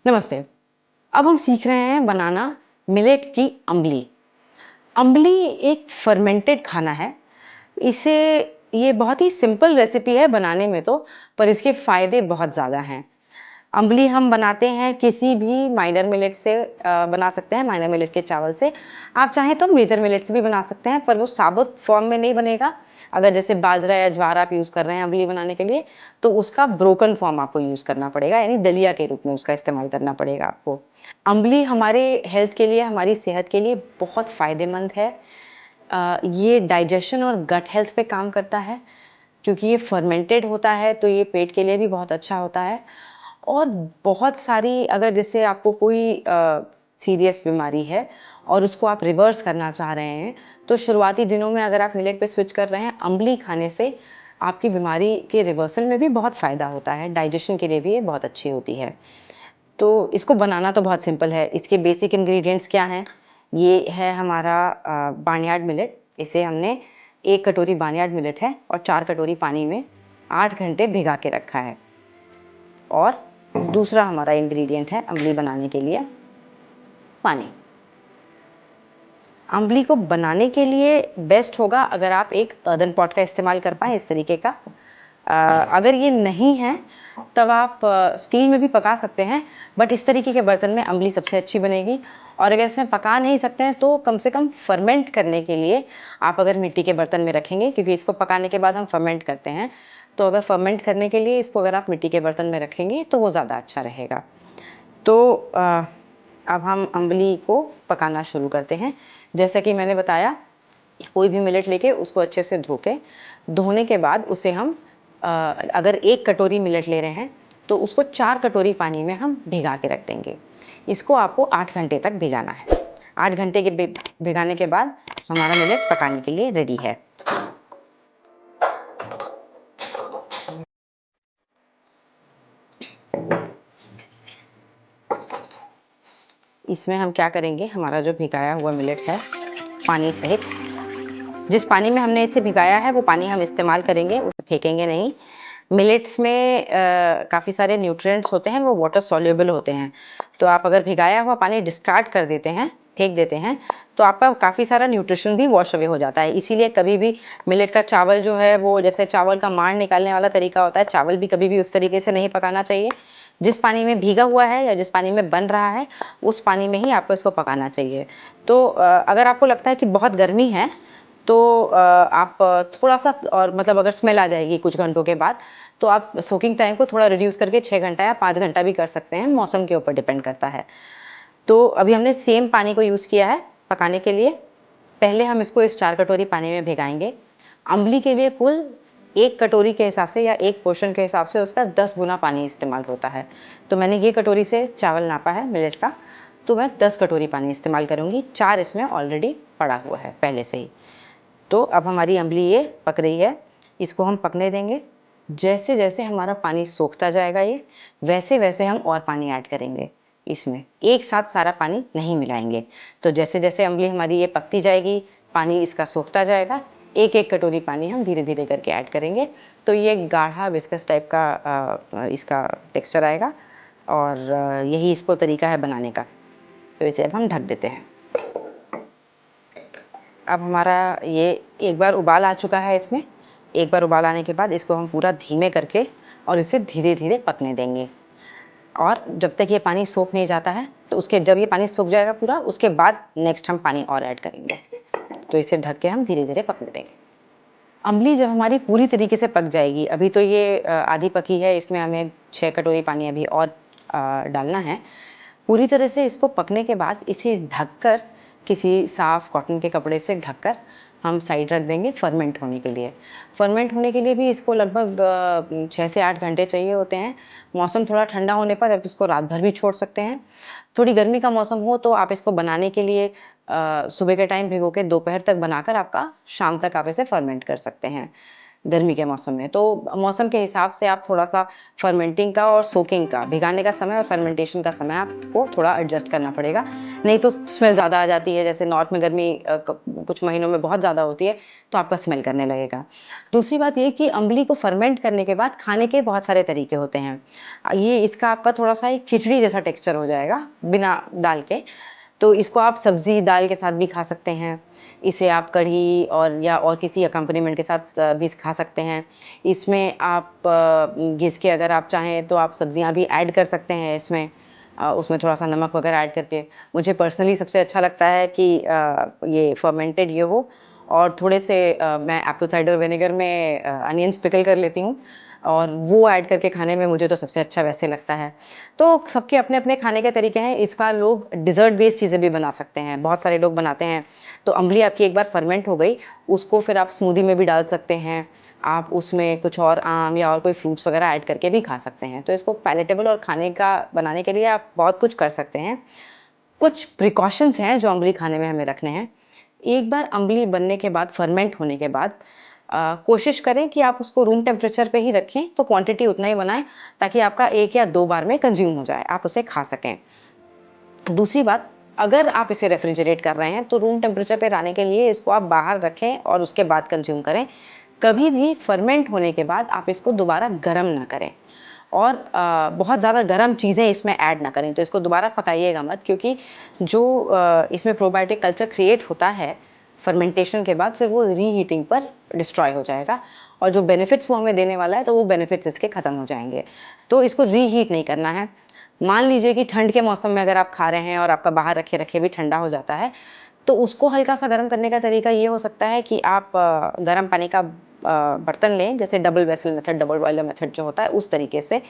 नमस्ते। अब हम सीख रहे हैं बनाना मिलेट की अम्बली। अम्बली एक फर्मेंटेड खाना है। इसे ये बहुत ही सिंपल रेसिपी है बनाने में तो, पर इसके फ़ायदे बहुत ज़्यादा हैं। अम्बली हम बनाते हैं किसी भी माइनर मिलेट से बना सकते हैं, माइनर मिलेट के चावल से। आप चाहें तो मेजर मिलेट से भी बना सकते हैं, पर वो साबुत फॉर्म में नहीं बनेगा। अगर जैसे बाजरा या ज्वार आप यूज़ कर रहे हैं अम्बली बनाने के लिए, तो उसका ब्रोकन फॉर्म आपको यूज़ करना पड़ेगा, यानी दलिया के रूप में उसका इस्तेमाल करना पड़ेगा आपको। अम्बली हमारे हेल्थ के लिए, हमारी सेहत के लिए बहुत फ़ायदेमंद है। ये डाइजेशन और गट हेल्थ पे काम करता है, क्योंकि ये फर्मेंटेड होता है, तो ये पेट के लिए भी बहुत अच्छा होता है। और बहुत सारी, अगर जैसे आपको कोई सीरियस बीमारी है और उसको आप रिवर्स करना चाह रहे हैं, तो शुरुआती दिनों में अगर आप मिलेट पे स्विच कर रहे हैं, अम्बली खाने से आपकी बीमारी के रिवर्सल में भी बहुत फ़ायदा होता है। डाइजेशन के लिए भी ये बहुत अच्छी होती है। तो इसको बनाना तो बहुत सिंपल है। इसके बेसिक इंग्रेडिएंट्स क्या हैं? ये है हमारा बार्नयार्ड मिलेट। इसे हमने 1 कटोरी बार्नयार्ड मिलेट है और 4 कटोरी पानी में 8 घंटे भिगा के रखा है। और दूसरा हमारा इंग्रेडिएंट है अम्बली बनाने के लिए पानी। अम्बली को बनाने के लिए बेस्ट होगा अगर आप एक अर्दन पॉट का इस्तेमाल कर पाएँ, इस तरीके का। अगर ये नहीं है तब आप स्टील में भी पका सकते हैं, बट इस तरीके के बर्तन में अम्बली सबसे अच्छी बनेगी। और अगर इसमें पका नहीं सकते हैं तो कम से कम फर्मेंट करने के लिए आप अगर मिट्टी के बर्तन में रखेंगे, क्योंकि इसको पकाने के बाद हम फर्मेंट करते हैं, तो अगर फर्मेंट करने के लिए इसको अगर आप मिट्टी के बर्तन में रखेंगे तो वो ज़्यादा अच्छा रहेगा। तो अब हम अम्बली को पकाना शुरू करते हैं। जैसा कि मैंने बताया, कोई भी मिलेट लेके उसको अच्छे से धो के, धोने के बाद उसे हम अगर 1 कटोरी मिलेट ले रहे हैं तो उसको 4 कटोरी पानी में हम भिगा के रख देंगे। इसको आपको 8 घंटे तक भिगाना है। 8 घंटे के भिगाने के बाद हमारा मिलेट पकाने के लिए रेडी है। इसमें हम क्या करेंगे, हमारा जो भिगाया हुआ मिलेट है पानी सहित, जिस पानी में हमने इसे भिगाया है वो पानी हम इस्तेमाल करेंगे, उसे फेंकेंगे नहीं। मिलेट्स में काफ़ी सारे न्यूट्रिएंट्स होते हैं, वो वाटर सॉल्युबल होते हैं। तो आप अगर भिगाया हुआ पानी डिस्कार्ड कर देते हैं, फेंक देते हैं, तो आपका काफ़ी सारा न्यूट्रिशन भी वॉश अवे हो जाता है। इसीलिए कभी भी मिलेट का चावल जो है, वो जैसे चावल का मांड निकालने वाला तरीका होता है, चावल भी कभी भी उस तरीके से नहीं पकाना चाहिए। जिस पानी में भीगा हुआ है या जिस पानी में बन रहा है, उस पानी में ही आपको इसको पकाना चाहिए। तो अगर आपको लगता है कि बहुत गर्मी है तो आप थोड़ा सा, और मतलब अगर स्मेल आ जाएगी कुछ घंटों के बाद, तो आप सोकिंग टाइम को थोड़ा रिड्यूस करके 6 घंटा या 5 घंटा भी कर सकते हैं, मौसम के ऊपर डिपेंड करता है। तो अभी हमने सेम पानी को यूज़ किया है पकाने के लिए। पहले हम इसको इस 4 कटोरी पानी में भिगाएंगे। अम्बली के लिए कुल 1 कटोरी के हिसाब से या 1 पोर्शन के हिसाब से उसका 10 गुना पानी इस्तेमाल होता है। तो मैंने ये कटोरी से चावल नापा है मिलेट का, तो मैं 10 कटोरी पानी इस्तेमाल करूँगी। 4 इसमें ऑलरेडी पड़ा हुआ है पहले से ही। तो अब हमारी अम्बली ये पक रही है, इसको हम पकने देंगे। जैसे जैसे हमारा पानी सोखता जाएगा ये, वैसे वैसे हम और पानी ऐड करेंगे इसमें। एक साथ सारा पानी नहीं मिलाएंगे। तो जैसे जैसे अम्बली हमारी ये पकती जाएगी, पानी इसका सोखता जाएगा, एक एक कटोरी पानी हम धीरे धीरे करके ऐड करेंगे। तो ये गाढ़ा विस्कस टाइप का इसका टेक्सचर आएगा, और यही इसको तरीका है बनाने का। तो इसे अब हम ढक देते हैं। अब हमारा ये एक बार उबाल आ चुका है इसमें। एक बार उबाल आने के बाद इसको हम पूरा धीमे करके और इसे धीरे धीरे पकने देंगे। और जब तक ये पानी सोख नहीं जाता है, तो उसके जब ये पानी सूख जाएगा पूरा, उसके बाद नेक्स्ट हम पानी और ऐड करेंगे। तो इसे ढक के हम धीरे धीरे पकने देंगे। अम्बली जब हमारी पूरी तरीके से पक जाएगी, अभी तो ये आधी पकी है, इसमें हमें 6 कटोरी पानी अभी और डालना है। पूरी तरह से इसको पकने के बाद इसे ढककर, किसी साफ़ कॉटन के कपड़े से ढककर हम साइड रख देंगे फर्मेंट होने के लिए। फर्मेंट होने के लिए भी इसको लगभग 6 से 8 घंटे चाहिए होते हैं। मौसम थोड़ा ठंडा होने पर आप इसको रात भर भी छोड़ सकते हैं। थोड़ी गर्मी का मौसम हो तो आप इसको बनाने के लिए सुबह के टाइम भिगो के दोपहर तक बनाकर आपका शाम तक आप इसे फर्मेंट कर सकते हैं। गर्मी के मौसम में। तो मौसम के हिसाब से आप थोड़ा सा फर्मेंटिंग का और सोकिंग का, भिगाने का समय और फर्मेंटेशन का समय आपको थोड़ा एडजस्ट करना पड़ेगा, नहीं तो स्मेल ज़्यादा आ जाती है। जैसे नॉर्थ में गर्मी कुछ महीनों में बहुत ज़्यादा होती है तो आपका स्मेल करने लगेगा। दूसरी बात ये कि अम्बली को फर्मेंट करने के बाद खाने के बहुत सारे तरीके होते हैं। ये इसका आपका थोड़ा सा एक खिचड़ी जैसा टेक्सचर हो जाएगा बिना दाल के। तो इसको आप सब्जी दाल के साथ भी खा सकते हैं, इसे आप कढ़ी और या और किसी अकम्पनीमेंट के साथ भी खा सकते हैं। इसमें आप घिस के अगर आप चाहें तो आप सब्जियां भी ऐड कर सकते हैं इसमें, उसमें थोड़ा सा नमक वगैरह ऐड करके। मुझे पर्सनली सबसे अच्छा लगता है कि ये फर्मेंटेड ये हो, और थोड़े से मैं एप्पल साइडर विनेगर में अनियंस पिकल कर लेती हूँ, और वो ऐड करके खाने में मुझे तो सबसे अच्छा वैसे लगता है। तो सबके अपने अपने खाने के तरीके हैं। इसका लोग डिज़र्ट बेस्ड चीज़ें भी बना सकते हैं, बहुत सारे लोग बनाते हैं। तो अम्बली आपकी एक बार फर्मेंट हो गई, उसको फिर आप स्मूदी में भी डाल सकते हैं, आप उसमें कुछ और आम या और कोई फ्रूट्स वगैरह ऐड करके भी खा सकते हैं। तो इसको पैलेटेबल और खाने का बनाने के लिए आप बहुत कुछ कर सकते हैं। कुछ प्रिकॉशंस हैं जो अम्बली खाने में हमें रखने हैं। एक बार अम्बली बनने के बाद, फर्मेंट होने के बाद कोशिश करें कि आप उसको रूम टेम्परेचर पे ही रखें, तो क्वांटिटी उतना ही बनाएं ताकि आपका 1 या 2 बार में कंज्यूम हो जाए, आप उसे खा सकें। दूसरी बात, अगर आप इसे रेफ्रिजरेट कर रहे हैं तो रूम टेम्परेचर पे लाने के लिए इसको आप बाहर रखें और उसके बाद कंज्यूम करें। कभी भी फर्मेंट होने के बाद आप इसको दोबारा गर्म ना करें, और बहुत ज़्यादा गर्म चीज़ें इसमें ऐड ना करें। तो इसको दोबारा पकाइएगा मत, क्योंकि जो इसमें प्रोबायोटिक कल्चर क्रिएट होता है फर्मेंटेशन के बाद, फिर वो रीहीटिंग पर डिस्ट्रॉय हो जाएगा, और जो बेनिफिट्स वो हमें देने वाला है तो वो बेनिफिट्स इसके ख़त्म हो जाएंगे। तो इसको रीहीट नहीं करना है। मान लीजिए कि ठंड के मौसम में अगर आप खा रहे हैं और आपका बाहर रखे रखे भी ठंडा हो जाता है, तो उसको हल्का सा गर्म करने का तरीका ये हो सकता है कि आप गर्म पानी का बर्तन लें, जैसे double vessel method, double boiler method जो होता है उस तरीके से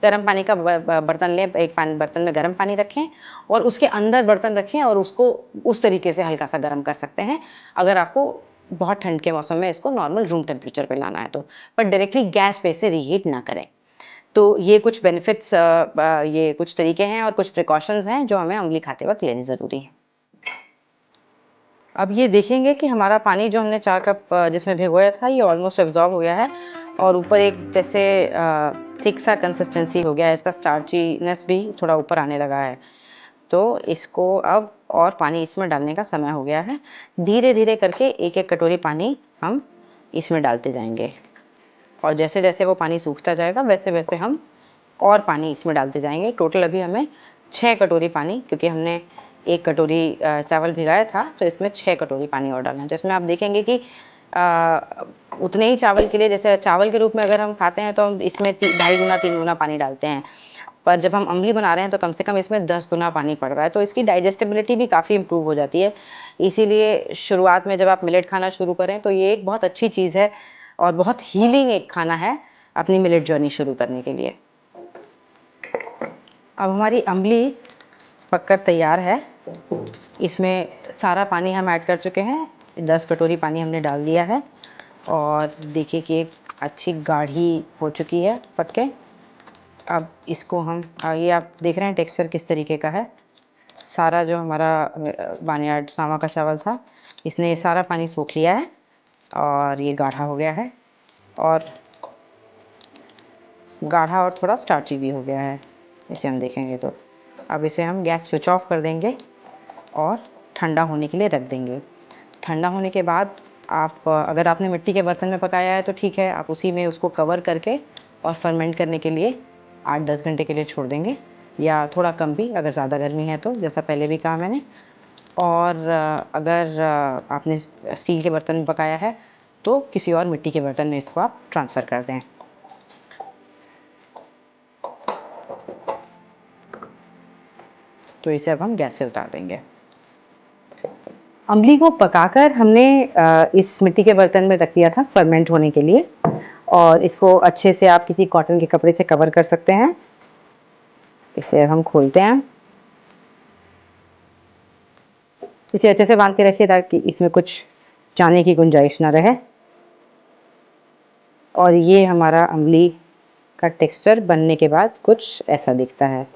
गर्म पानी का बर्तन लें। एक बर्तन में गर्म पानी रखें और उसके अंदर बर्तन रखें, और उसको उस तरीके से हल्का सा गर्म कर सकते हैं, अगर आपको बहुत ठंड के मौसम में इसको नॉर्मल रूम टेम्परेचर पे लाना है तो। पर डायरेक्टली गैस पे से रीहीट ना करें। तो ये कुछ बेनिफिट्स, ये कुछ तरीके हैं और कुछ प्रिकॉशंस हैं जो हमें अम्बली खाते वक्त लेनी ज़रूरी है। अब ये देखेंगे कि हमारा पानी जो हमने 4 कप जिसमें भिगोया था, ये ऑलमोस्ट एब्जॉर्ब हो गया है, और ऊपर एक जैसे थिक सा कंसिस्टेंसी हो गया है, इसका स्टार्चीनेस भी थोड़ा ऊपर आने लगा है। तो इसको अब और पानी इसमें डालने का समय हो गया है। धीरे धीरे करके एक एक कटोरी पानी हम इसमें डालते जाएंगे, और जैसे जैसे वो पानी सूखता जाएगा वैसे वैसे हम और पानी इसमें डालते जाएंगे। टोटल अभी हमें 6 कटोरी पानी, क्योंकि हमने 1 कटोरी चावल भिगाया था, तो इसमें 6 कटोरी पानी और डालना है। तो इसमें आप देखेंगे कि उतने ही चावल के लिए, जैसे चावल के रूप में अगर हम खाते हैं तो हम इसमें 2.5 गुना 3 गुना पानी डालते हैं, पर जब हम अम्बली बना रहे हैं तो कम से कम इसमें 10 गुना पानी पड़ रहा है। तो इसकी डाइजेस्टिबिलिटी भी काफ़ी इम्प्रूव हो जाती है। इसीलिए शुरुआत में जब आप मिलेट खाना शुरू करें तो ये एक बहुत अच्छी चीज़ है, और बहुत हीलिंग एक खाना है अपनी मिलेट जर्नी शुरू करने के लिए। अब हमारी अम्बली पककर तैयार है। इसमें सारा पानी हम ऐड कर चुके हैं, 10 कटोरी पानी हमने डाल दिया है, और देखिए कि एक अच्छी गाढ़ी हो चुकी है पक के। अब इसको हम, ये आप देख रहे हैं टेक्सचर किस तरीके का है। सारा जो हमारा बानियाड सावा का चावल था, इसने ये सारा पानी सोख लिया है, और ये गाढ़ा हो गया है, और गाढ़ा और थोड़ा स्टार्ची भी हो गया है, इसे हम देखेंगे तो। अब इसे हम गैस स्विच ऑफ कर देंगे और ठंडा होने के लिए रख देंगे। ठंडा होने के बाद आप, अगर आपने मिट्टी के बर्तन में पकाया है तो ठीक है, आप उसी में उसको कवर करके और फर्मेंट करने के लिए 8-10 घंटे के लिए छोड़ देंगे, या थोड़ा कम भी अगर ज़्यादा गर्मी है तो, जैसा पहले भी कहा मैंने। और अगर आपने स्टील के बर्तन में पकाया है तो किसी और मिट्टी के बर्तन में इसको आप ट्रांसफ़र कर दें। तो इसे अब हम गैस से उतार देंगे। अम्बली को पकाकर हमने इस मिट्टी के बर्तन में रख दिया था फर्मेंट होने के लिए, और इसको अच्छे से आप किसी कॉटन के कपड़े से कवर कर सकते हैं। इसे हम खोलते हैं, इसे अच्छे से बांध के रखिए ताकि इसमें कुछ जाने की गुंजाइश ना रहे। और ये हमारा अम्बली का टेक्सचर बनने के बाद कुछ ऐसा दिखता है,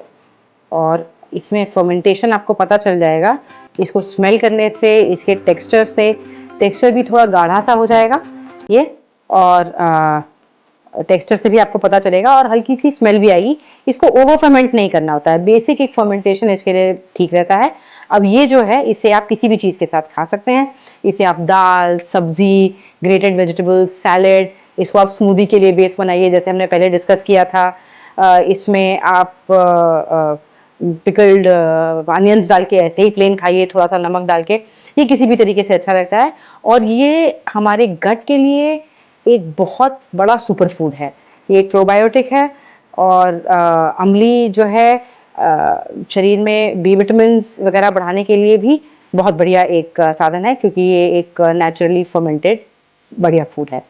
और इसमें फर्मेंटेशन आपको पता चल जाएगा। इसको स्मेल करने से, इसके टेक्सचर से, टेक्सचर भी थोड़ा गाढ़ा सा हो जाएगा ये, और टेक्सचर से भी आपको पता चलेगा और हल्की सी स्मेल भी आएगी। इसको ओवर फर्मेंट नहीं करना होता है, बेसिक एक फर्मेंटेशन इसके लिए ठीक रहता है। अब ये जो है इसे आप किसी भी चीज़ के साथ खा सकते हैं। इसे आप दाल, सब्जी, ग्रेटेड वेजिटेबल्स, सैलेड, इसको आप स्मूदी के लिए बेस बनाइए जैसे हमने पहले डिस्कस किया था। इसमें आप पिकल्ड अनियंस डाल के ऐसे ही प्लेन खाइए, थोड़ा सा नमक डाल के, ये किसी भी तरीके से अच्छा लगता है। और ये हमारे गट के लिए एक बहुत बड़ा सुपर फूड है। ये एक प्रोबायोटिक है और अम्ली जो है शरीर में बी विटामिन वगैरह बढ़ाने के लिए भी बहुत बढ़िया एक साधन है, क्योंकि ये एक नेचुरली फर्मेंटेड बढ़िया फूड है।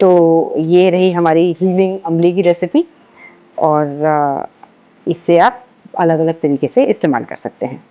तो ये रही हमारी हीलिंग अम्ली की रेसिपी और इससे आप अलग अलग तरीके से इस्तेमाल कर सकते हैं।